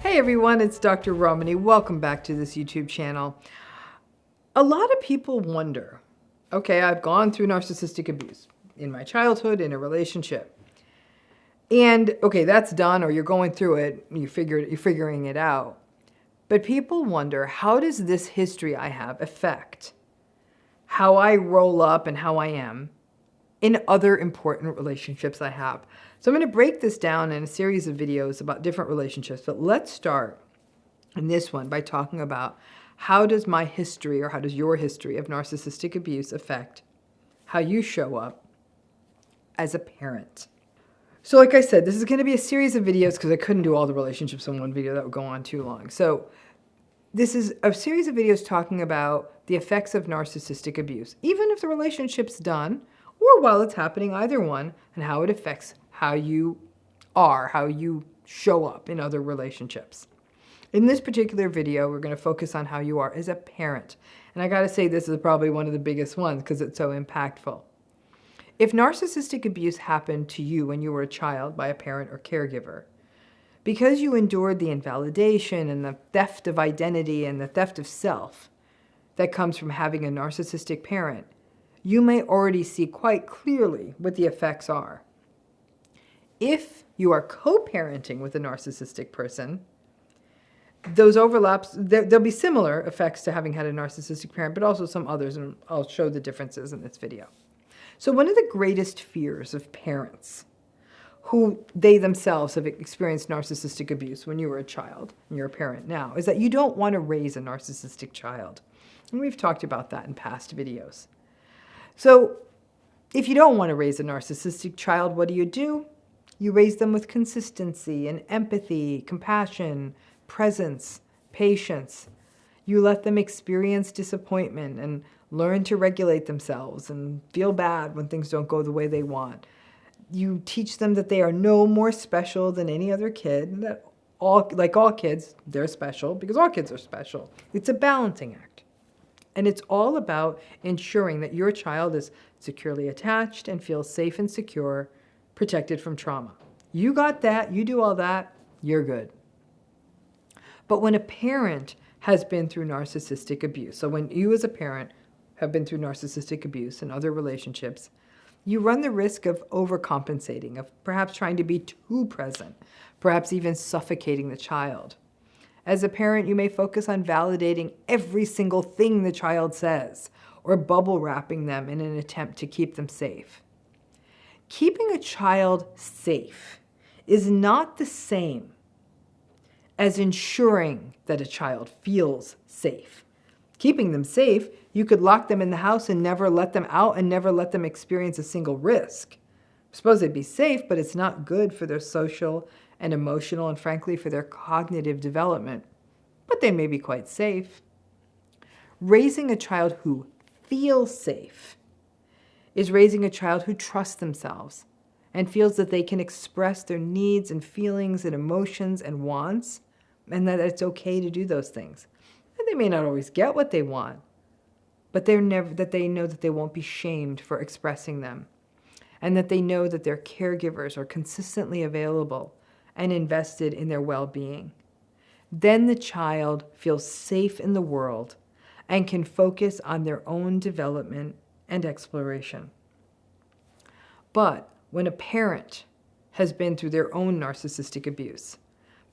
Hey everyone, it's Dr. RAMANI. Welcome back to this YouTube channel. A lot of people wonder, okay, I've gone through narcissistic abuse in my childhood, in a relationship. And okay, that's done, or you're going through it, you're figuring it out. But people wonder, how does this history I have affect how I roll up and how I am in other important relationships I have? So I'm going to break this down in a series of videos about different relationships, but let's start in this one by talking about how does my history, or how does your history of narcissistic abuse affect how you show up as a parent. So like I said, this is going to be a series of videos because I couldn't do all the relationships in one video. That would go on too long. So this is a series of videos talking about the effects of narcissistic abuse, even if the relationship's done or while it's happening, either one, and how it affects how you are, how you show up in other relationships. In this particular video, we're going to focus on how you are as a parent. And I got to say, this is probably one of the biggest ones because it's so impactful. If narcissistic abuse happened to you when you were a child by a parent or caregiver, because you endured the invalidation and the theft of identity and the theft of self that comes from having a narcissistic parent, you may already see quite clearly what the effects are. If you are co-parenting with a narcissistic person, those overlaps, there'll be similar effects to having had a narcissistic parent, but also some others, and I'll show the differences in this video. So one of the greatest fears of parents who they themselves have experienced narcissistic abuse when you were a child and you're a parent now is that you don't want to raise a narcissistic child. And we've talked about that in past videos. So if you don't want to raise a narcissistic child, what do? You raise them with consistency and empathy, compassion, presence, patience. You let them experience disappointment and learn to regulate themselves and feel bad when things don't go the way they want. You teach them that they are no more special than any other kid, that like all kids, they're special because all kids are special. It's a balancing act. And it's all about ensuring that your child is securely attached and feels safe and secure, protected from trauma. You got that, you do all that, you're good. But when a parent has been through narcissistic abuse, so when you as a parent have been through narcissistic abuse and other relationships, you run the risk of overcompensating, of perhaps trying to be too present, perhaps even suffocating the child. As a parent, you may focus on validating every single thing the child says, or bubble wrapping them in an attempt to keep them safe. Keeping a child safe is not the same as ensuring that a child feels safe. Keeping them safe, you could lock them in the house and never let them out and never let them experience a single risk. I suppose they'd be safe, but it's not good for their social and emotional and frankly for their cognitive development. But they may be quite safe. Raising a child who feels safe is raising a child who trusts themselves and feels that they can express their needs and feelings and emotions and wants, and that it's okay to do those things. And they may not always get what they want, but they know that they won't be shamed for expressing them, and that they know that their caregivers are consistently available and invested in their well-being. Then the child feels safe in the world and can focus on their own development and exploration. But when a parent has been through their own narcissistic abuse,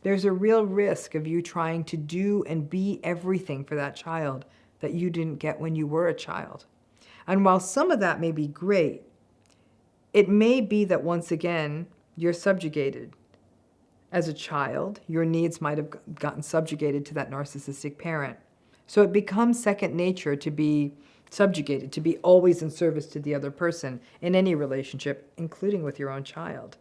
there's a real risk of you trying to do and be everything for that child that you didn't get when you were a child. And while some of that may be great, it may be that once again, you're subjugated. As a child, your needs might have gotten subjugated to that narcissistic parent. So it becomes second nature to be subjugated, to be always in service to the other person in any relationship, including with your own child.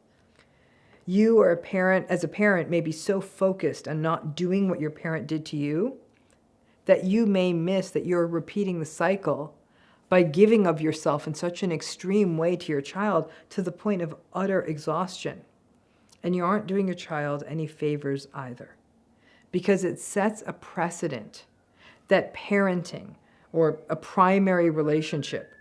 You or as a parent may be so focused on not doing what your parent did to you that you may miss that you're repeating the cycle by giving of yourself in such an extreme way to your child to the point of utter exhaustion. And you aren't doing your child any favors either, because it sets a precedent that parenting or a primary relationship,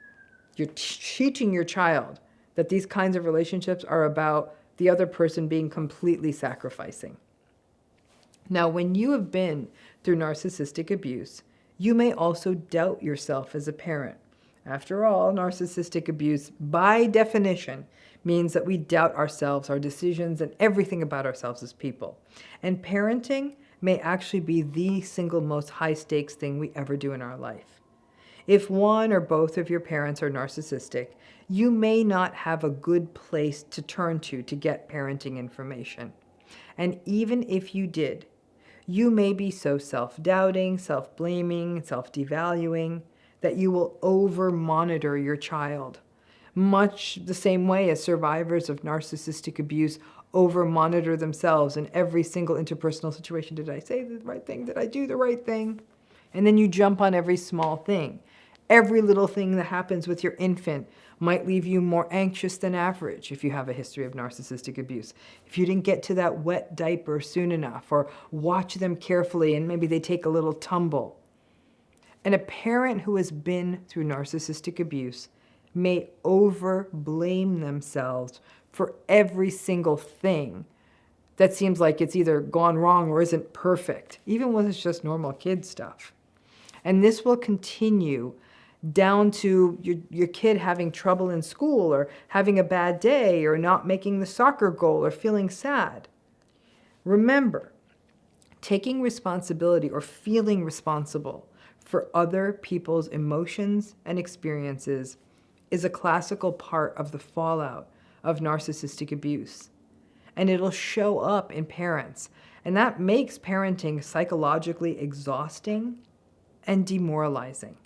you're teaching your child that these kinds of relationships are about the other person being completely sacrificing. Now, when you have been through narcissistic abuse, you may also doubt yourself as a parent. After all, narcissistic abuse, by definition, means that we doubt ourselves, our decisions, and everything about ourselves as people. And parenting may actually be the single most high-stakes thing we ever do in our life. If one or both of your parents are narcissistic, you may not have a good place to turn to get parenting information. And even if you did, you may be so self-doubting, self-blaming, self-devaluing that you will over-monitor your child, much the same way as survivors of narcissistic abuse over-monitor themselves in every single interpersonal situation. Did I say the right thing? Did I do the right thing? And then you jump on every small thing. Every little thing that happens with your infant might leave you more anxious than average if you have a history of narcissistic abuse. If you didn't get to that wet diaper soon enough, or watch them carefully and maybe they take a little tumble. And a parent who has been through narcissistic abuse may over-blame themselves for every single thing that seems like it's either gone wrong or isn't perfect, even when it's just normal kid stuff. And this will continue down to your kid having trouble in school, or having a bad day, or not making the soccer goal, or feeling sad. Remember, taking responsibility or feeling responsible for other people's emotions and experiences is a classical part of the fallout of narcissistic abuse. And it'll show up in parents. And that makes parenting psychologically exhausting and demoralizing.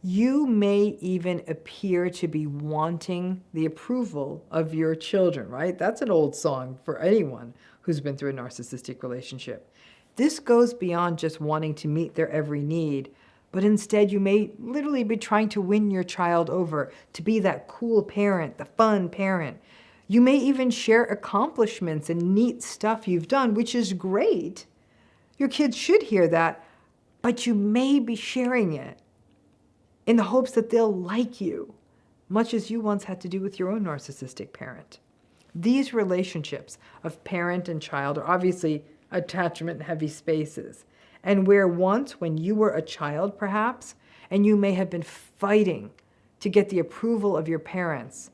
You may even appear to be wanting the approval of your children, right? That's an old song for anyone who's been through a narcissistic relationship. This goes beyond just wanting to meet their every need, but instead you may literally be trying to win your child over, to be that cool parent, the fun parent. You may even share accomplishments and neat stuff you've done, which is great. Your kids should hear that, but you may be sharing it in the hopes that they'll like you, much as you once had to do with your own narcissistic parent. These relationships of parent and child are obviously attachment-heavy spaces, and where once, when you were a child perhaps, and you may have been fighting to get the approval of your parents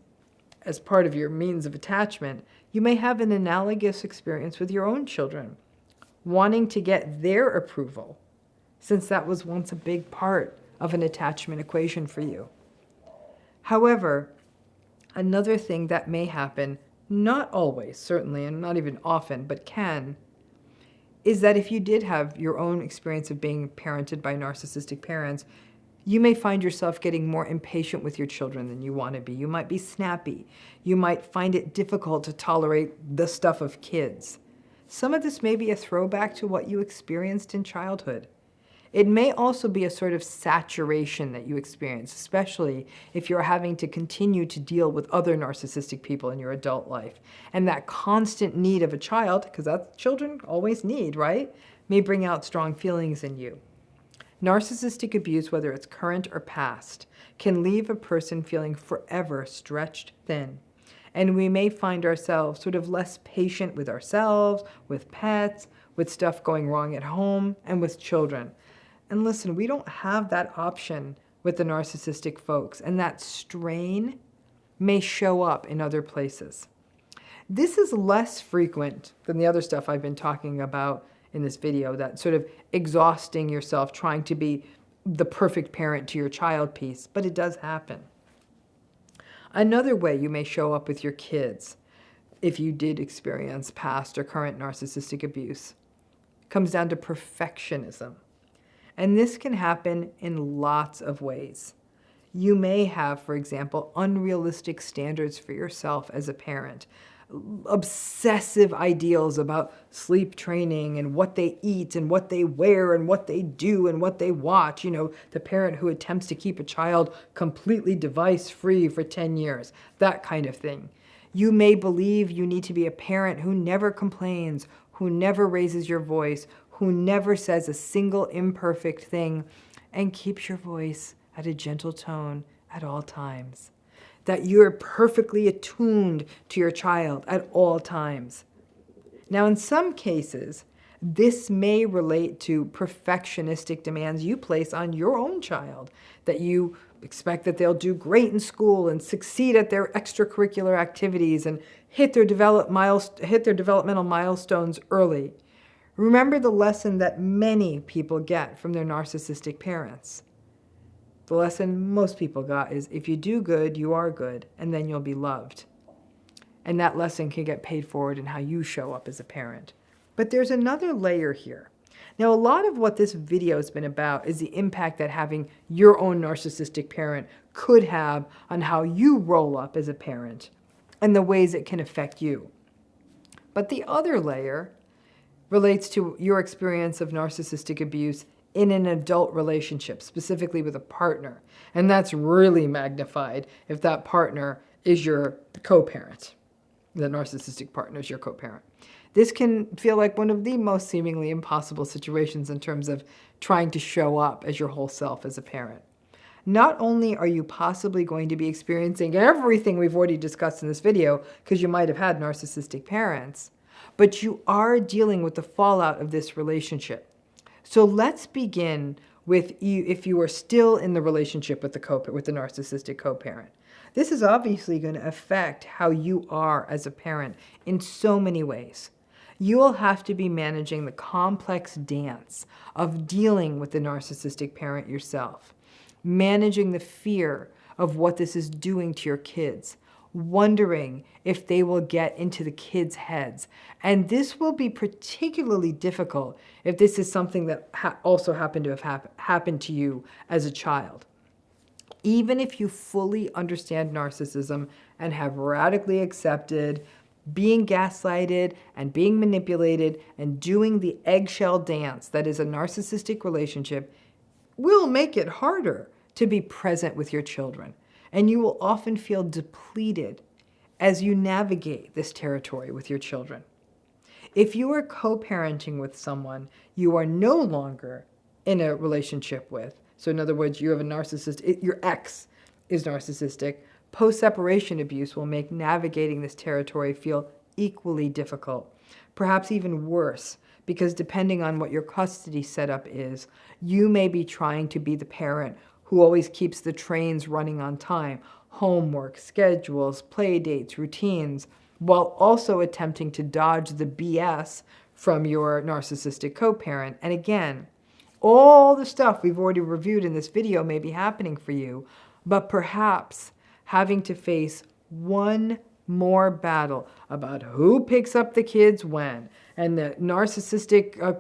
as part of your means of attachment, you may have an analogous experience with your own children, wanting to get their approval, since that was once a big part of an attachment equation for you. However, another thing that may happen, not always, certainly, and not even often, but can, is that if you did have your own experience of being parented by narcissistic parents, you may find yourself getting more impatient with your children than you want to be. You might be snappy. You might find it difficult to tolerate the stuff of kids. Some of this may be a throwback to what you experienced in childhood. It may also be a sort of saturation that you experience, especially if you're having to continue to deal with other narcissistic people in your adult life. And that constant need of a child, because that's children always need, right, may bring out strong feelings in you. Narcissistic abuse, whether it's current or past, can leave a person feeling forever stretched thin. And we may find ourselves sort of less patient with ourselves, with pets, with stuff going wrong at home, and with children. And listen, we don't have that option with the narcissistic folks, and that strain may show up in other places. This is less frequent than the other stuff I've been talking about in this video, that sort of exhausting yourself trying to be the perfect parent to your child piece, but it does happen. Another way you may show up with your kids, if you did experience past or current narcissistic abuse, comes down to perfectionism. And this can happen in lots of ways. You may have, for example, unrealistic standards for yourself as a parent, obsessive ideals about sleep training and what they eat and what they wear and what they do and what they watch. You know, the parent who attempts to keep a child completely device-free for 10 years, that kind of thing. You may believe you need to be a parent who never complains, who never raises your voice, who never says a single imperfect thing, and keeps your voice at a gentle tone at all times. That you're perfectly attuned to your child at all times. Now, in some cases, This may relate to perfectionistic demands you place on your own child, that you expect that they'll do great in school and succeed at their extracurricular activities and hit their developmental milestones early. Remember the lesson that many people get from their narcissistic parents. The lesson most people got is, if you do good, you are good, and then you'll be loved. And that lesson can get paid forward in how you show up as a parent. But there's another layer here. Now, a lot of what this video has been about is the impact that having your own narcissistic parent could have on how you roll up as a parent and the ways it can affect you. But the other layer relates to your experience of narcissistic abuse in an adult relationship, specifically with a partner. And that's really magnified if that partner is your co-parent. The narcissistic partner is your co-parent. This can feel like one of the most seemingly impossible situations in terms of trying to show up as your whole self as a parent. Not only are you possibly going to be experiencing everything we've already discussed in this video, because you might have had narcissistic parents, but you are dealing with the fallout of this relationship. So let's begin with you if you are still in the relationship with the narcissistic co-parent. This is obviously going to affect how you are as a parent in so many ways. You will have to be managing the complex dance of dealing with the narcissistic parent yourself, managing the fear of what this is doing to your kids, wondering if they will get into the kids' heads. And this will be particularly difficult if this is something that also happened to have happened to you as a child. Even if you fully understand narcissism and have radically accepted being gaslighted and being manipulated and doing the eggshell dance that is a narcissistic relationship, will make it harder to be present with your children. And you will often feel depleted as you navigate this territory with your children. If you are co-parenting with someone you are no longer in a relationship with, so in other words, you have a narcissist, your ex is narcissistic, post-separation abuse will make navigating this territory feel equally difficult, perhaps even worse, because depending on what your custody setup is, you may be trying to be the parent who always keeps the trains running on time, homework, schedules, play dates, routines, while also attempting to dodge the BS from your narcissistic co-parent. And again, all the stuff we've already reviewed in this video may be happening for you, but perhaps having to face one more battle about who picks up the kids when, and the narcissistic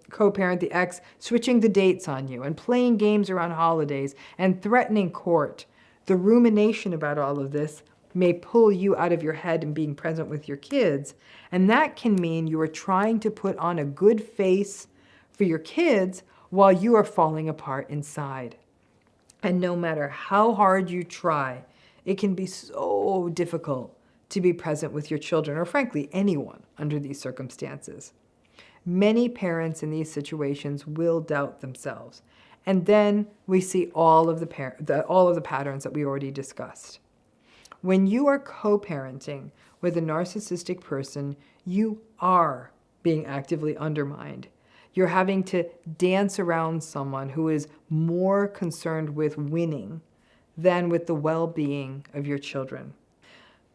co-parent, the ex, switching the dates on you and playing games around holidays and threatening court. The rumination about all of this may pull you out of your head and being present with your kids, and that can mean you are trying to put on a good face for your kids while you are falling apart inside. And no matter how hard you try, it can be so difficult to be present with your children, or frankly, anyone under these circumstances. Many parents in these situations will doubt themselves. And then we see all of the patterns that we already discussed. When you are co-parenting with a narcissistic person, you are being actively undermined. You're having to dance around someone who is more concerned with winning than with the well-being of your children.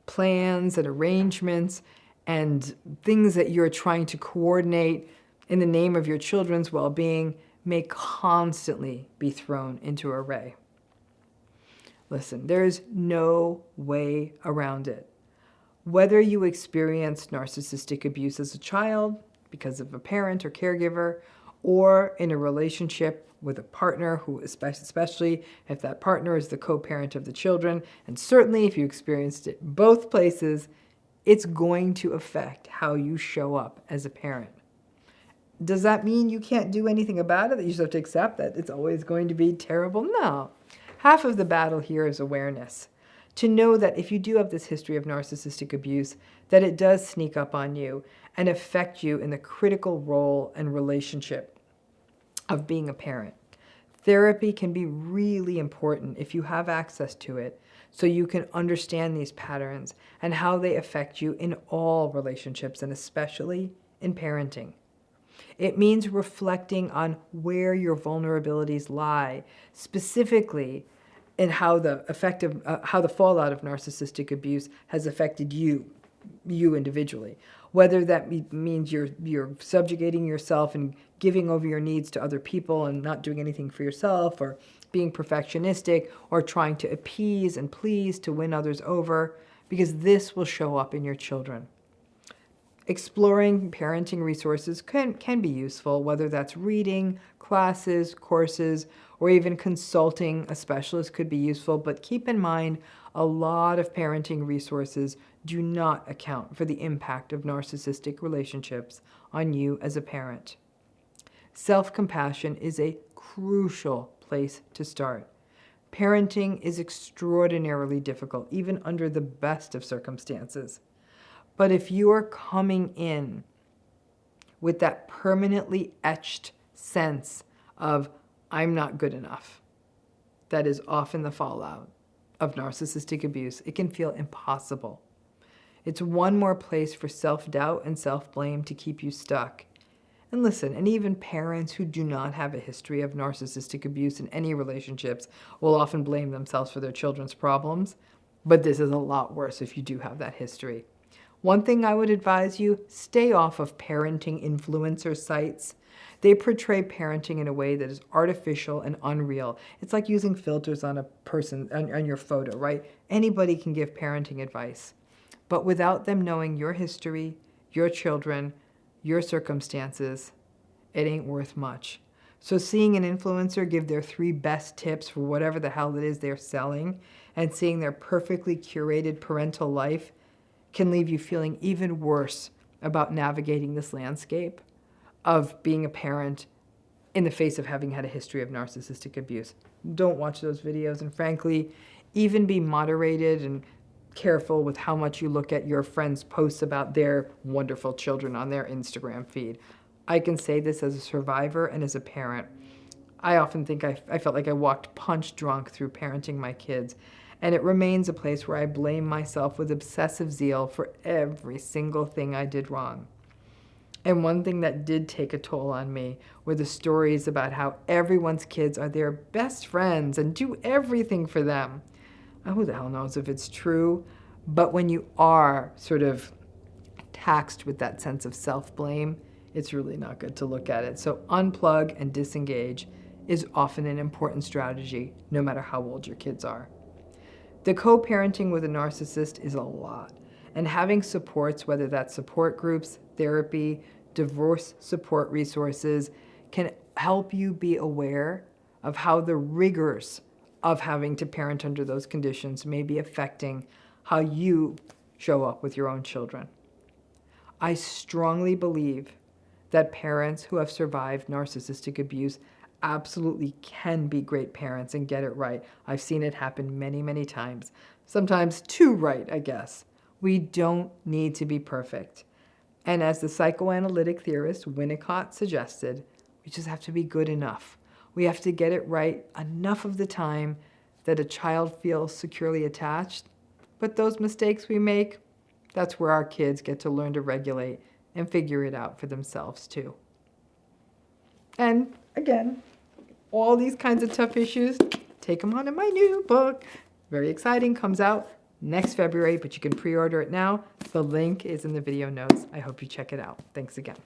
Plans and arrangements and things that you're trying to coordinate in the name of your children's well-being may constantly be thrown into array. Listen, there's no way around it. Whether you experienced narcissistic abuse as a child because of a parent or caregiver, or in a relationship with a partner who, especially if that partner is the co-parent of the children, and certainly if you experienced it both places, it's going to affect how you show up as a parent. Does that mean you can't do anything about it, that you just have to accept that it's always going to be terrible? No. Half of the battle here is awareness. To know that if you do have this history of narcissistic abuse, that it does sneak up on you and affect you in the critical role and relationship of being a parent. Therapy can be really important if you have access to it, so you can understand these patterns and how they affect you in all relationships, and especially in parenting. It means reflecting on where your vulnerabilities lie, specifically in how the fallout of narcissistic abuse has affected you individually. Whether that means you're subjugating yourself and giving over your needs to other people and not doing anything for yourself, or being perfectionistic, or trying to appease and please to win others over, because this will show up in your children. Exploring parenting resources can be useful, whether that's reading, classes, courses, or even consulting a specialist could be useful. But keep in mind, a lot of parenting resources do not account for the impact of narcissistic relationships on you as a parent. Self-compassion is a crucial place to start. Parenting is extraordinarily difficult, even under the best of circumstances. But if you are coming in with that permanently etched sense of, I'm not good enough, that is often the fallout of narcissistic abuse. It can feel impossible. It's one more place for self-doubt and self-blame to keep you stuck. And listen, and even parents who do not have a history of narcissistic abuse in any relationships will often blame themselves for their children's problems. But this is a lot worse if you do have that history. One thing I would advise you, stay off of parenting influencer sites. They portray parenting in a way that is artificial and unreal. It's like using filters on a person, on your photo, right? Anybody can give parenting advice. But without them knowing your history, your children, your circumstances, it ain't worth much. So seeing an influencer give their 3 best tips for whatever the hell it is they're selling, and seeing their perfectly curated parental life, can leave you feeling even worse about navigating this landscape of being a parent in the face of having had a history of narcissistic abuse. Don't watch those videos, and frankly, even be moderated and careful with how much you look at your friends' posts about their wonderful children on their Instagram feed. I can say this as a survivor and as a parent. I often think I felt like I walked punch drunk through parenting my kids. And it remains a place where I blame myself with obsessive zeal for every single thing I did wrong. And one thing that did take a toll on me were the stories about how everyone's kids are their best friends and do everything for them. Who the hell knows if it's true? But when you are sort of taxed with that sense of self-blame, it's really not good to look at it. So unplug and disengage is often an important strategy, no matter how old your kids are. The co-parenting with a narcissist is a lot, and having supports, whether that's support groups, therapy, divorce support resources, can help you be aware of how the rigors of having to parent under those conditions may be affecting how you show up with your own children. I strongly believe that parents who have survived narcissistic abuse absolutely can be great parents and get it right. I've seen it happen many, many times. Sometimes too right, I guess. We don't need to be perfect. And as the psychoanalytic theorist Winnicott suggested, we just have to be good enough. We have to get it right enough of the time that a child feels securely attached. But those mistakes we make, that's where our kids get to learn to regulate and figure it out for themselves too. And again, all these kinds of tough issues, take them on in my new book. Very exciting, comes out next February, but you can pre-order it now. The link is in the video notes. I hope you check it out. Thanks again.